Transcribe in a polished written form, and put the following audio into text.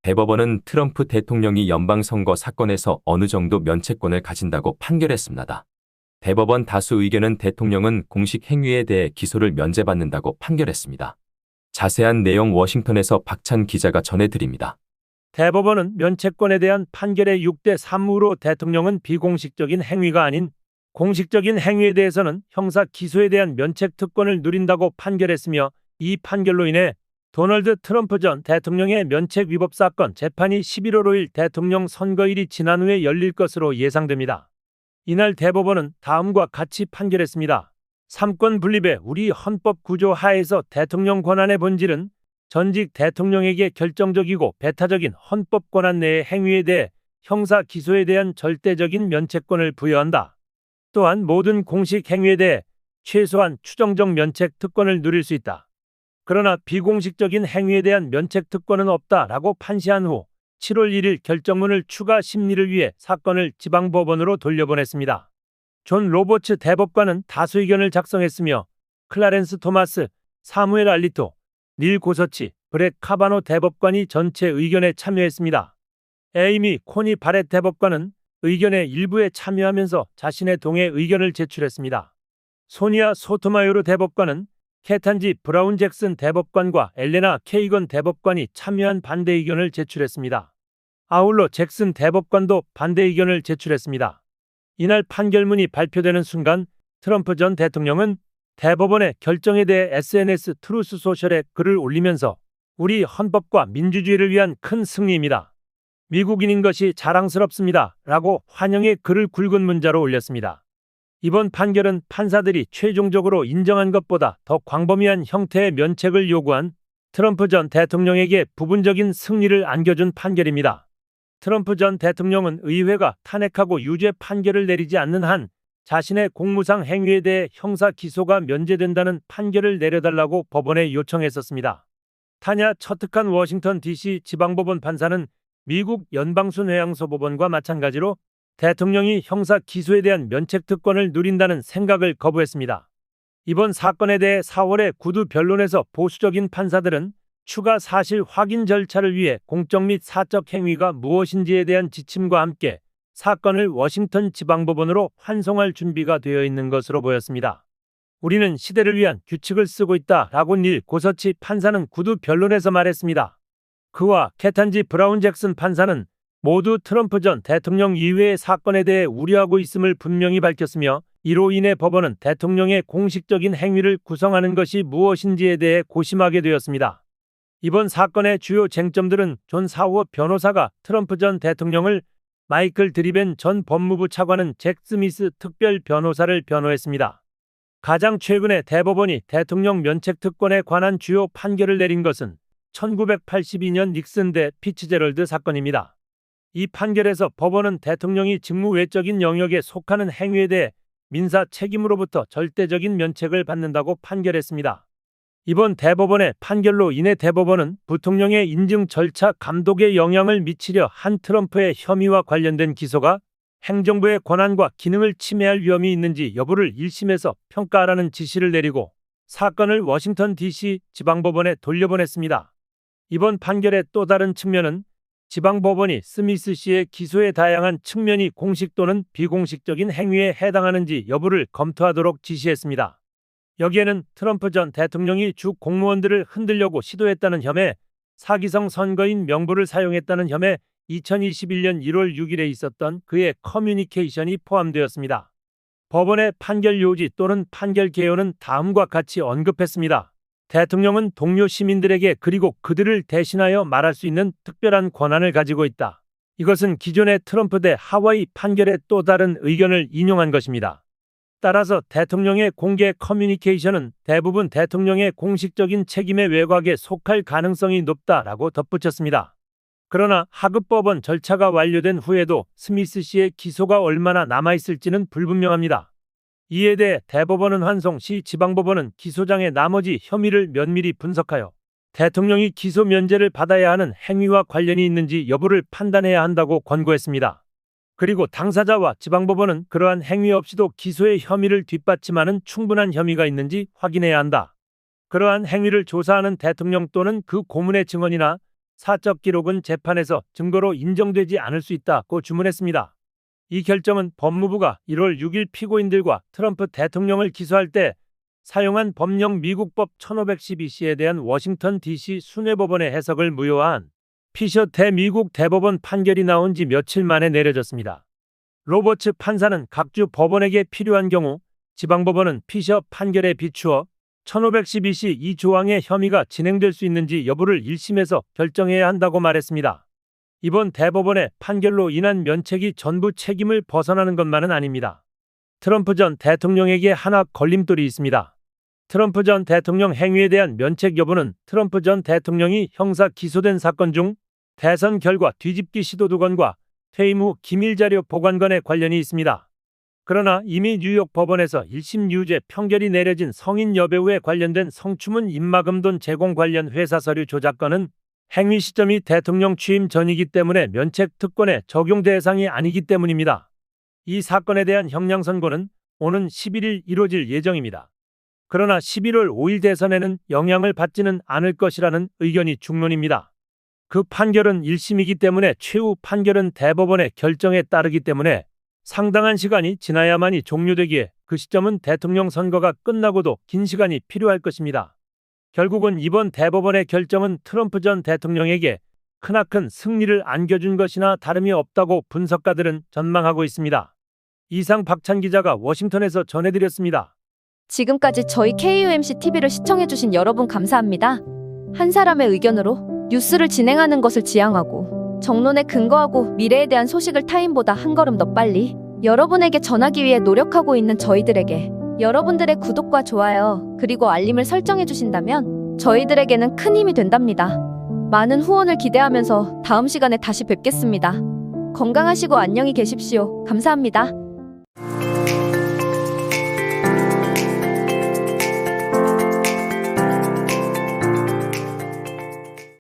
대법원은 트럼프 대통령이 연방선거 사건에서 어느 정도 면책권을 가진다고 판결했습니다. 대법원 다수 의견은 대통령은 공식 행위에 대해 기소를 면제받는다고 판결했습니다. 자세한 내용 워싱턴에서 박찬 기자가 전해드립니다. 대법원은 면책권에 대한 판결의 6대 3으로 대통령은 비공식적인 행위가 아닌 공식적인 행위에 대해서는 형사 기소에 대한 면책 특권을 누린다고 판결했으며, 이 판결로 인해 도널드 트럼프 전 대통령의 면책 위법 사건 재판이 11월 5일 대통령 선거일이 지난 후에 열릴 것으로 예상됩니다. 이날 대법원은 다음과 같이 판결했습니다. 삼권 분립의 우리 헌법 구조 하에서 대통령 권한의 본질은 전직 대통령에게 결정적이고 배타적인 헌법 권한 내의 행위에 대해 형사 기소에 대한 절대적인 면책권을 부여한다. 또한 모든 공식 행위에 대해 최소한 추정적 면책 특권을 누릴 수 있다. 그러나 비공식적인 행위에 대한 면책 특권은 없다라고 판시한 후 7월 1일 결정문을 추가 심리를 위해 사건을 지방법원으로 돌려보냈습니다. 존 로버츠 대법관은 다수 의견을 작성했으며, 클라렌스 토마스, 사무엘 알리토, 닐 고서치, 브렛 카바노 대법관이 전체 의견에 참여했습니다. 에이미 코니 바렛 대법관은 의견의 일부에 참여하면서 자신의 동의 의견을 제출했습니다. 소니아 소토마요르 대법관은 케탄지 브라운 잭슨 대법관과 엘레나 케이건 대법관이 참여한 반대 의견을 제출했습니다. 아울러 잭슨 대법관도 반대 의견을 제출했습니다. 이날 판결문이 발표되는 순간 트럼프 전 대통령은 대법원의 결정에 대해 SNS 트루스 소셜에 글을 올리면서 "우리 헌법과 민주주의를 위한 큰 승리입니다. 미국인인 것이 자랑스럽습니다. 라고 환영의 글을 굵은 문자로 올렸습니다. 이번 판결은 판사들이 최종적으로 인정한 것보다 더 광범위한 형태의 면책을 요구한 트럼프 전 대통령에게 부분적인 승리를 안겨준 판결입니다. 트럼프 전 대통령은 의회가 탄핵하고 유죄 판결을 내리지 않는 한 자신의 공무상 행위에 대해 형사 기소가 면제된다는 판결을 내려달라고 법원에 요청했었습니다. 타냐 처특한 워싱턴 DC 지방법원 판사는 미국 연방순회양소법원과 마찬가지로 대통령이 형사 기소에 대한 면책 특권을 누린다는 생각을 거부했습니다. 이번 사건에 대해 4월의 구두 변론에서 보수적인 판사들은 추가 사실 확인 절차를 위해 공적 및 사적 행위가 무엇인지에 대한 지침과 함께 사건을 워싱턴 지방법원으로 환송할 준비가 되어 있는 것으로 보였습니다. "우리는 시대를 위한 규칙을 쓰고 있다라고 닐 고서치 판사는 구두 변론에서 말했습니다. 그와 케탄지 브라운 잭슨 판사는 모두 트럼프 전 대통령 이외의 사건에 대해 우려하고 있음을 분명히 밝혔으며, 이로 인해 법원은 대통령의 공식적인 행위를 구성하는 것이 무엇인지에 대해 고심하게 되었습니다. 이번 사건의 주요 쟁점들은 존 사우어 변호사가 트럼프 전 대통령을, 마이클 드리벤 전 법무부 차관은 잭 스미스 특별 변호사를 변호했습니다. 가장 최근에 대법원이 대통령 면책 특권에 관한 주요 판결을 내린 것은 1982년 닉슨 대 피츠제럴드 사건입니다. 이 판결에서 법원은 대통령이 직무 외적인 영역에 속하는 행위에 대해 민사 책임으로부터 절대적인 면책을 받는다고 판결했습니다. 이번 대법원의 판결로 인해 대법원은 부통령의 인증 절차 감독에 영향을 미치려 한 트럼프의 혐의와 관련된 기소가 행정부의 권한과 기능을 침해할 위험이 있는지 여부를 1심에서 평가하라는 지시를 내리고 사건을 워싱턴 DC 지방법원에 돌려보냈습니다. 이번 판결의 또 다른 측면은 지방법원이 스미스 씨의 기소의 다양한 측면이 공식 또는 비공식적인 행위에 해당하는지 여부를 검토하도록 지시했습니다. 여기에는 트럼프 전 대통령이 주 공무원들을 흔들려고 시도했다는 혐의, 사기성 선거인 명부를 사용했다는 혐의, 2021년 1월 6일에 있었던 그의 커뮤니케이션이 포함되었습니다. 법원의 판결 요지 또는 판결 개요는 다음과 같이 언급했습니다. 대통령은 동료 시민들에게 그리고 그들을 대신하여 말할 수 있는 특별한 권한을 가지고 있다. 이것은 기존의 트럼프 대 하와이 판결의 또 다른 의견을 인용한 것입니다. 따라서 대통령의 공개 커뮤니케이션은 대부분 대통령의 공식적인 책임의 외곽에 속할 가능성이 높다라고 덧붙였습니다. 그러나 하급법원 절차가 완료된 후에도 스미스 씨의 기소가 얼마나 남아있을지는 불분명합니다. 이에 대해 대법원은 환송 시 지방법원은 기소장의 나머지 혐의를 면밀히 분석하여 대통령이 기소 면제를 받아야 하는 행위와 관련이 있는지 여부를 판단해야 한다고 권고했습니다. 그리고 당사자와 지방법원은 그러한 행위 없이도 기소의 혐의를 뒷받침하는 충분한 혐의가 있는지 확인해야 한다. 그러한 행위를 조사하는 대통령 또는 그 고문의 증언이나 사적 기록은 재판에서 증거로 인정되지 않을 수 있다고 주문했습니다. 이 결정은 법무부가 1월 6일 피고인들과 트럼프 대통령을 기소할 때 사용한 법령 미국법 1512C에 대한 워싱턴 DC 순회법원의 해석을 무효화한 피셔 대미국 대법원 판결이 나온 지 며칠 만에 내려졌습니다. 로버츠 판사는 각주 법원에게 필요한 경우 지방법원은 피셔 판결에 비추어 1512C 이 조항의 혐의가 진행될 수 있는지 여부를 1심에서 결정해야 한다고 말했습니다. 이번 대법원의 판결로 인한 면책이 전부 책임을 벗어나는 것만은 아닙니다. 트럼프 전 대통령에게 하나 걸림돌이 있습니다. 트럼프 전 대통령 행위에 대한 면책 여부는 트럼프 전 대통령이 형사 기소된 사건 중 대선 결과 뒤집기 시도 2건과 퇴임 후 기밀자료 보관건에 관련이 있습니다. 그러나 이미 뉴욕 법원에서 1심 유죄 판결이 내려진 성인 여배우에 관련된 성추문 입막음돈 제공 관련 회사 서류 조작건은 행위 시점이 대통령 취임 전이기 때문에 면책 특권의 적용 대상이 아니기 때문입니다. 이 사건에 대한 형량 선고는 오는 11일 이뤄질 예정입니다. 그러나 11월 5일 대선에는 영향을 받지는 않을 것이라는 의견이 중론입니다. 그 판결은 1심이기 때문에 최후 판결은 대법원의 결정에 따르기 때문에 상당한 시간이 지나야만이 종료되기에 그 시점은 대통령 선거가 끝나고도 긴 시간이 필요할 것입니다. 결국은 이번 대법원의 결정은 트럼프 전 대통령에게 크나큰 승리를 안겨준 것이나 다름이 없다고 분석가들은 전망하고 있습니다. 이상 박찬 기자가 워싱턴에서 전해드렸습니다. 지금까지 저희 KUMC TV를 시청해주신 여러분 감사합니다. 한 사람의 의견으로 뉴스를 진행하는 것을 지향하고 정론에 근거하고 미래에 대한 소식을 타인보다 한 걸음 더 빨리 여러분에게 전하기 위해 노력하고 있는 저희들에게 여러분들의 구독과 좋아요 그리고 알림을 설정해 주신다면 저희들에게는 큰 힘이 된답니다. 많은 후원을 기대하면서 다음 시간에 다시 뵙겠습니다. 건강하시고 안녕히 계십시오. 감사합니다.